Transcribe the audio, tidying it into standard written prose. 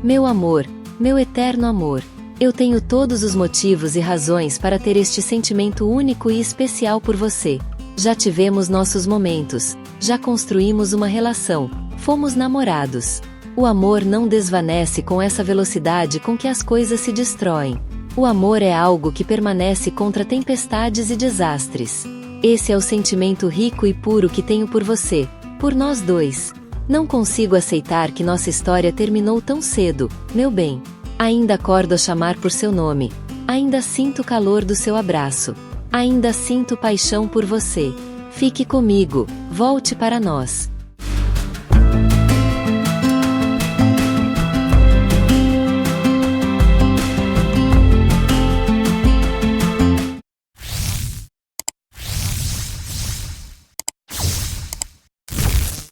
Meu amor, meu eterno amor, eu tenho todos os motivos e razões para ter este sentimento único e especial por você. Já tivemos nossos momentos, já construímos uma relação, fomos namorados. O amor não desvanece com essa velocidade com que as coisas se destroem. O amor é algo que permanece contra tempestades e desastres. Esse é o sentimento rico e puro que tenho por você, por nós dois. Não consigo aceitar que nossa história terminou tão cedo, meu bem. Ainda acordo a chamar por seu nome. Ainda sinto o calor do seu abraço. Ainda sinto paixão por você. Fique comigo, volte para nós.